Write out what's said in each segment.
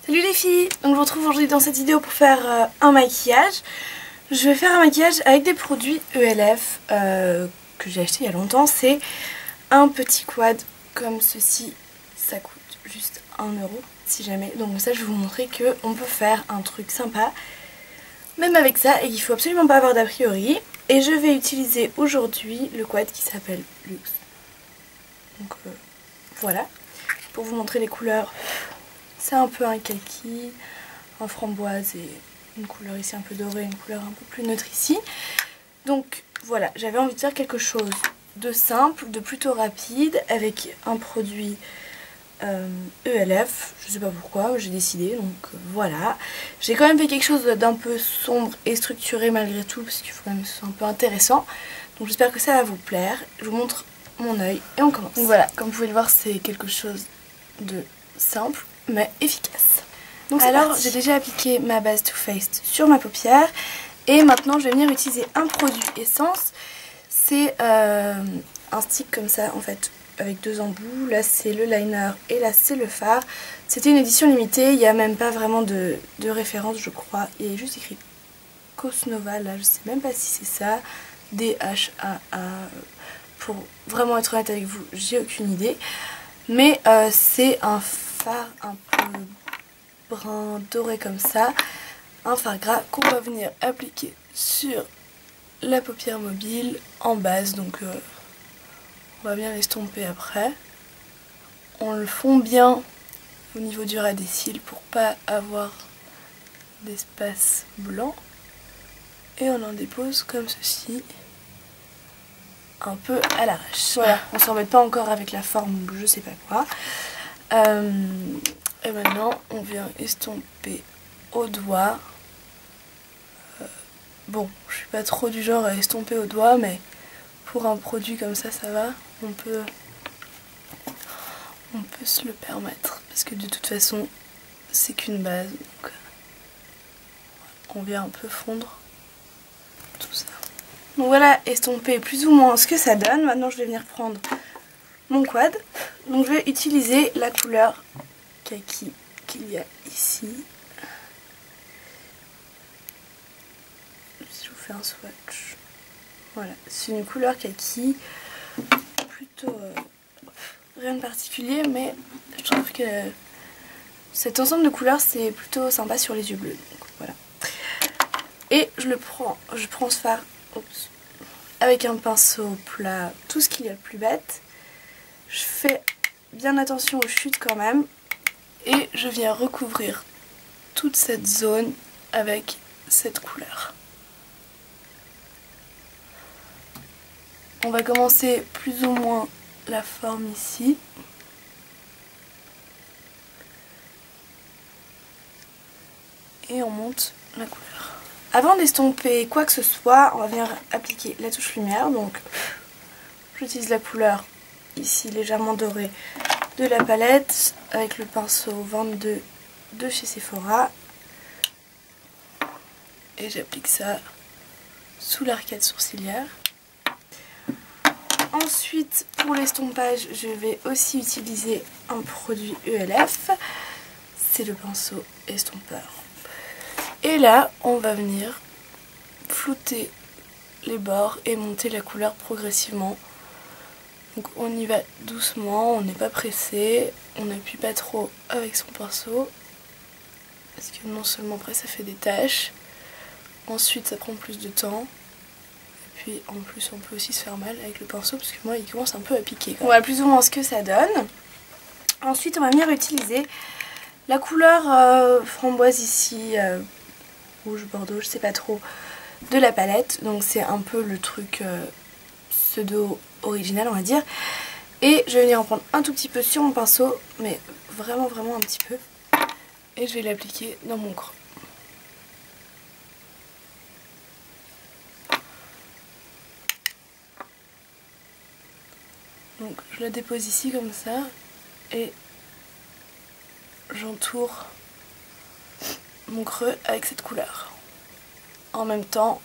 Salut les filles, donc je vous retrouve aujourd'hui dans cette vidéo pour faire un maquillage. Je vais faire un maquillage avec des produits ELF que j'ai acheté il y a longtemps. C'est un petit quad comme ceci, ça coûte juste 1 € si jamais. Donc ça je vais vous montrer qu'on peut faire un truc sympa même avec ça et qu'il faut absolument pas avoir d'a priori. Et je vais utiliser aujourd'hui le quad qui s'appelle Luxe. Donc voilà, pour vous montrer les couleurs. C'est un peu un kaki, un framboise et une couleur ici un peu dorée, une couleur un peu plus neutre ici. Donc voilà, j'avais envie de faire quelque chose de simple, de plutôt rapide, avec un produit ELF. Je sais pas pourquoi, j'ai décidé, donc voilà. J'ai quand même fait quelque chose d'un peu sombre et structuré malgré tout, parce qu'il faut quand même que ce soit un peu intéressant. Donc j'espère que ça va vous plaire. Je vous montre mon œil et on commence. Donc voilà, comme vous pouvez le voir, c'est quelque chose de simple mais efficace. Donc alors j'ai déjà appliqué ma base Too Faced sur ma paupière et maintenant je vais venir utiliser un produit essence. C'est un stick comme ça en fait avec 2 embouts. Là c'est le liner et là c'est le fard. C'était une édition limitée, il n'y a même pas vraiment de référence je crois. Il y a juste écrit Cosnova, là je sais même pas si c'est ça. DHAA. Pour vraiment être honnête avec vous, j'ai aucune idée. Mais c'est un fard un peu brun doré comme ça, un fard gras qu'on va venir appliquer sur la paupière mobile en base. Donc on va bien l'estomper après. On le fond bien au niveau du ras des cils pour pas avoir d'espace blanc. Et on en dépose comme ceci, un peu à l'arrache. Voilà, on s'en met pas encore avec la forme je sais pas quoi. Et maintenant on vient estomper au doigt. Bon, je suis pas trop du genre à estomper au doigt, mais pour un produit comme ça, ça va. On peut se le permettre parce que de toute façon c'est qu'une base. Donc on vient un peu fondre tout ça. Donc voilà, estomper plus ou moins ce que ça donne. Maintenant je vais venir prendre mon quad. Donc je vais utiliser la couleur kaki qu'il y a ici. Si je vous fais un swatch. Voilà, c'est une couleur kaki. Plutôt rien de particulier, mais je trouve que cet ensemble de couleurs c'est plutôt sympa sur les yeux bleus. Donc voilà. Et je prends ce fard avec un pinceau plat, tout ce qu'il y a de plus bête. Je fais bien attention aux chutes quand même. Et je viens recouvrir toute cette zone avec cette couleur. On va commencer plus ou moins la forme ici. Et on monte la couleur. Avant d'estomper quoi que ce soit, on va venir appliquer la touche lumière. Donc j'utilise la couleur ici légèrement dorée de la palette avec le pinceau 22 de chez Sephora. Et j'applique ça sous l'arcade sourcilière. Ensuite, pour l'estompage, je vais aussi utiliser un produit ELF. C'est le pinceau estompeur. Et là, on va venir flouter les bords et monter la couleur progressivement. Donc on y va doucement, on n'est pas pressé, on n'appuie pas trop avec son pinceau. Parce que non seulement après ça fait des taches, ensuite ça prend plus de temps. Puis en plus on peut aussi se faire mal avec le pinceau parce que moi il commence un peu à piquer. Voilà plus ou moins ce que ça donne. Ensuite on va venir utiliser la couleur framboise ici, rouge bordeaux, je sais pas trop, de la palette. Donc c'est un peu le truc pseudo original on va dire. Et je vais venir en prendre un tout petit peu sur mon pinceau, mais vraiment un petit peu. Et je vais l'appliquer dans mon creux. Donc je la dépose ici comme ça et j'entoure mon creux avec cette couleur. En même temps,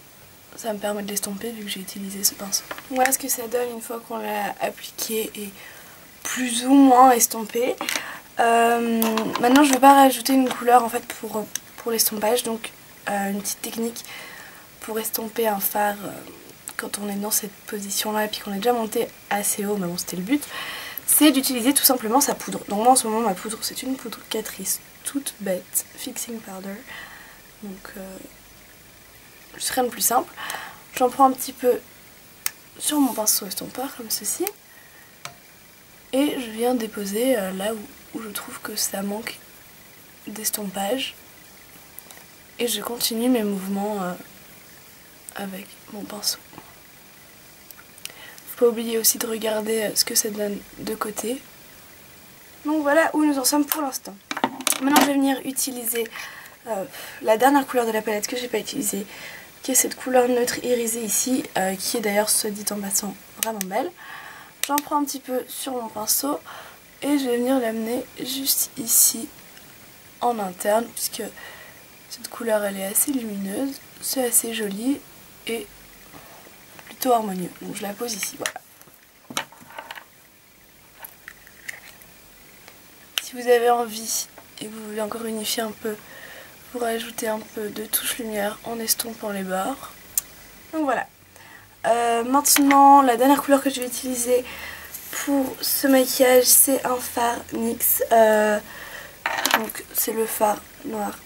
ça me permet de l'estomper vu que j'ai utilisé ce pinceau. Voilà ce que ça donne une fois qu'on l'a appliqué et plus ou moins estompé. Maintenant je vais pas rajouter une couleur en fait pour l'estompage, donc une petite technique pour estomper un phare quand on est dans cette position là et puis qu'on est déjà monté assez haut, mais bon c'était le but, c'est d'utiliser tout simplement sa poudre. Donc moi en ce moment ma poudre c'est une poudre Catrice toute bête, Fixing Powder, donc ce serait le plus simple. J'en prends un petit peu sur mon pinceau estompeur comme ceci et je viens déposer là où je trouve que ça manque d'estompage et je continue mes mouvements avec mon pinceau. Faut pas oublier aussi de regarder ce que ça donne de côté. Donc voilà où nous en sommes pour l'instant. Maintenant je vais venir utiliser la dernière couleur de la palette que j'ai pas utilisée, qui est cette couleur neutre irisée ici, qui est d'ailleurs, soit dit en passant, vraiment belle. J'en prends un petit peu sur mon pinceau et je vais venir l'amener juste ici en interne, puisque cette couleur elle est assez lumineuse, c'est assez joli et plutôt harmonieux. Donc je la pose ici, voilà. Si vous avez envie et que vous voulez encore unifier un peu, vous rajoutez un peu de touche lumière en estompant les bords. Donc voilà. Maintenant, la dernière couleur que je vais utiliser pour ce maquillage, c'est un fard NYX. Donc c'est le fard noir,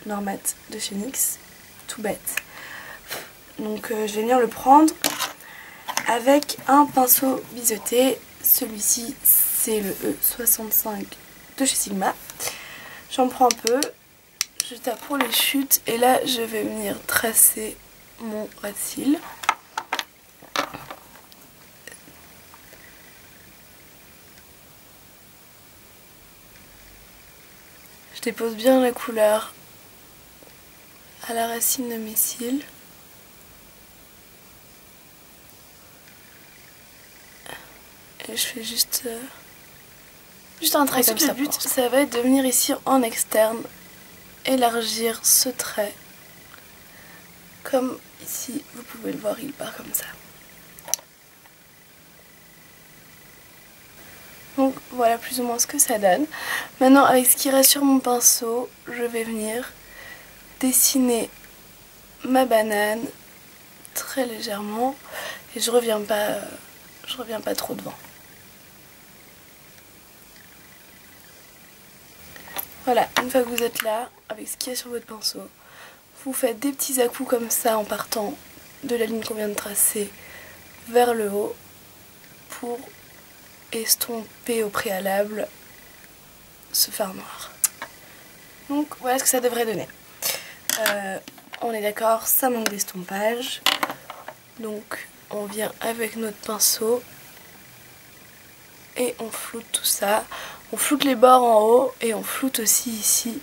noir mat de chez NYX, tout bête. Donc je vais venir le prendre avec un pinceau biseauté. Celui-ci c'est le E65 de chez Sigma. J'en prends un peu, je tape pour les chutes et là je vais venir tracer mon ras de cils. Je dépose bien la couleur à la racine de mes cils. Et je fais juste un trait comme ça. Le but, ça va être de venir ici en externe, élargir ce trait. Comme ici, vous pouvez le voir, il part comme ça. Donc voilà plus ou moins ce que ça donne. Maintenant avec ce qui reste sur mon pinceau, je vais venir dessiner ma banane très légèrement et je reviens pas trop devant. Voilà, une fois que vous êtes là, avec ce qu'il y a sur votre pinceau, vous faites des petits à-coups comme ça en partant de la ligne qu'on vient de tracer vers le haut pour estomper au préalable ce fard noir. Donc voilà ce que ça devrait donner. On est d'accord, ça manque d'estompage. Donc on vient avec notre pinceau et on floute tout ça. On floute les bords en haut et on floute aussi ici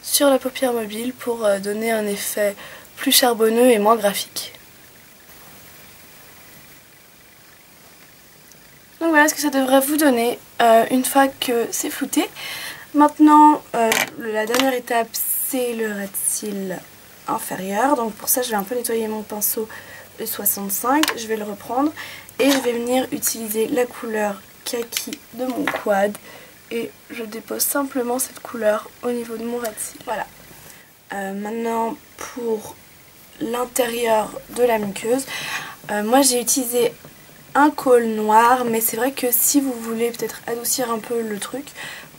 sur la paupière mobile pour donner un effet plus charbonneux et moins graphique. Donc voilà ce que ça devrait vous donner une fois que c'est flouté. Maintenant la dernière étape c'est le ras de cils inférieur. Donc pour ça je vais un peu nettoyer mon pinceau E65. Je vais le reprendre et je vais venir utiliser la couleur kaki de mon quad et je dépose simplement cette couleur au niveau de mon ras de cils. Voilà. Maintenant pour l'intérieur de la muqueuse, moi j'ai utilisé un col noir, mais c'est vrai que si vous voulez peut-être adoucir un peu le truc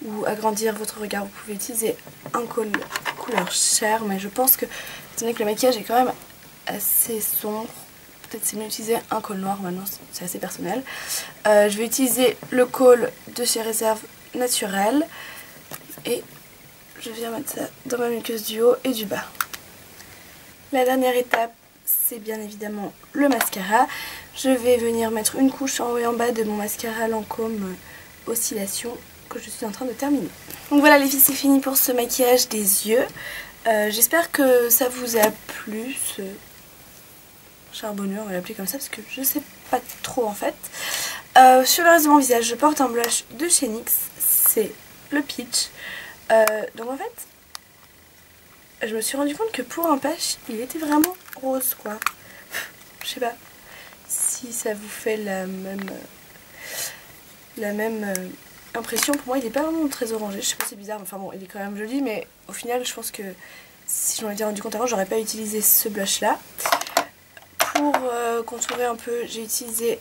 ou agrandir votre regard, vous pouvez utiliser un col couleur chair, mais je pense que, étant donné que le maquillage est quand même assez sombre, peut-être c'est mieux d'utiliser un col noir. Maintenant c'est assez personnel. Je vais utiliser le col de chez Réserve Naturelle et je viens mettre ça dans ma muqueuse du haut et du bas. La dernière étape c'est bien évidemment le mascara. Je vais venir mettre une couche en haut et en bas de mon mascara Lancôme Oscillation que je suis en train de terminer. Donc voilà les filles, c'est fini pour ce maquillage des yeux. J'espère que ça vous a plu, ce charbonneux, on va l'appeler comme ça parce que je sais pas trop en fait. Sur le reste de mon visage, je porte un blush de chez NYX, c'est le Peach. Donc en fait, je me suis rendu compte que pour un patch, il était vraiment rose quoi. Je sais pas si ça vous fait la même impression, pour moi il est pas vraiment très orangé, je sais pas, c'est bizarre, enfin bon il est quand même joli, mais au final je pense que si je m'en étais rendu compte avant, j'aurais pas utilisé ce blush là. Pour contourer un peu, j'ai utilisé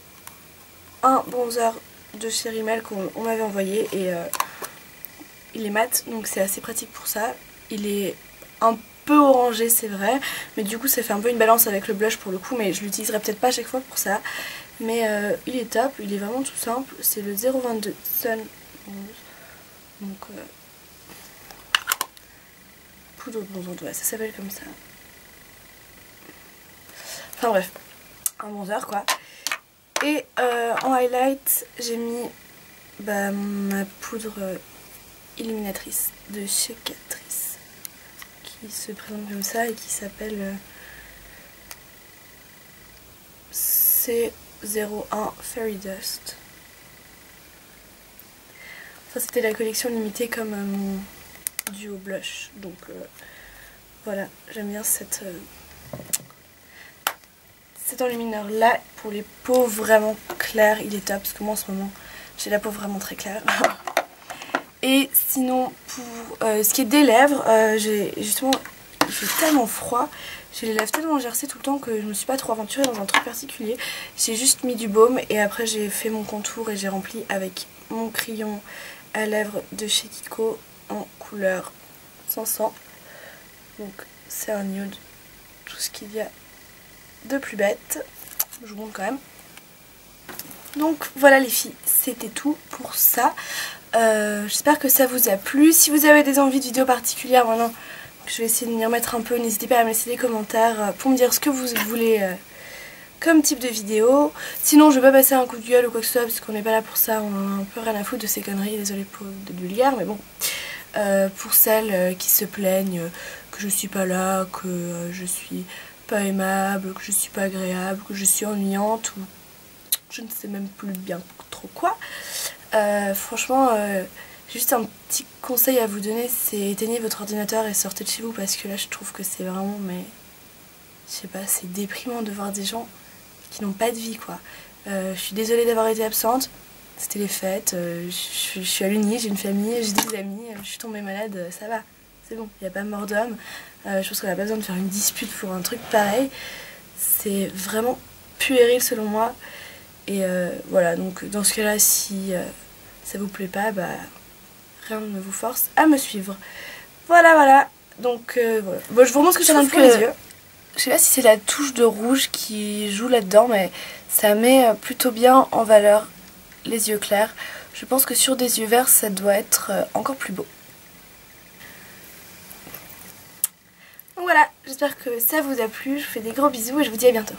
un bronzer de chez Rimmel qu'on m'avait envoyé et il est mat, donc c'est assez pratique pour ça. Il est un peu orangé c'est vrai, mais du coup ça fait un peu une balance avec le blush pour le coup, mais je l'utiliserai peut-être pas à chaque fois pour ça. Mais il est top, il est vraiment tout simple, c'est le 022 Sun. Donc poudre bronzante, ouais, ça s'appelle comme ça. Enfin bref, un bronzer quoi. Et en highlight, j'ai mis ma poudre illuminatrice de chez Catrice, qui se présente comme ça et qui s'appelle C01 Fairy Dust. Ça c'était la collection limitée comme mon duo blush, donc voilà, j'aime bien cet enlumineur là. Pour les peaux vraiment claires il est top, parce que moi en ce moment j'ai la peau vraiment très claire. Et sinon pour ce qui est des lèvres, j'ai justement, il fait tellement froid, j'ai les lèvres tellement gercées tout le temps que je me suis pas trop aventurée dans un truc particulier. J'ai juste mis du baume et après j'ai fait mon contour et j'ai rempli avec mon crayon à lèvres de chez Kiko en couleur 500. Donc c'est un nude, tout ce qu'il y a de plus bête. Je vous montre quand même. Donc voilà les filles, c'était tout pour ça. J'espère que ça vous a plu. Si vous avez des envies de vidéos particulières maintenant, je vais essayer de m'y remettre un peu. N'hésitez pas à me laisser des commentaires pour me dire ce que vous voulez comme type de vidéo. Sinon je vais pas passer un coup de gueule ou quoi que ce soit, parce qu'on n'est pas là pour ça, on a un peu rien à foutre de ces conneries. Désolée pour de vulgaire, mais bon. Pour celles qui se plaignent que je suis pas là, que je suis pas aimable, que je suis pas agréable, que je suis ennuyante ou je ne sais même plus bien trop quoi. Franchement, juste un petit conseil à vous donner, c'est éteignez votre ordinateur et sortez de chez vous, parce que là je trouve que c'est vraiment, mais je sais pas, c'est déprimant de voir des gens qui n'ont pas de vie quoi. Je suis désolée d'avoir été absente, c'était les fêtes, je suis à l'Uni, j'ai une famille, j'ai des amis, je suis tombée malade, ça va, c'est bon, il n'y a pas mort d'homme. Je pense qu'on n'a pas besoin de faire une dispute pour un truc pareil, c'est vraiment puéril selon moi. Et voilà, donc dans ce cas là, si ça vous plaît pas, rien ne vous force à me suivre. Voilà, donc voilà. Bon, je vous remontre ce que j'ai dans les yeux. Je sais pas si c'est la touche de rouge qui joue là-dedans, mais ça met plutôt bien en valeur les yeux clairs. Je pense que sur des yeux verts, ça doit être encore plus beau. Donc voilà, j'espère que ça vous a plu. Je vous fais des gros bisous et je vous dis à bientôt.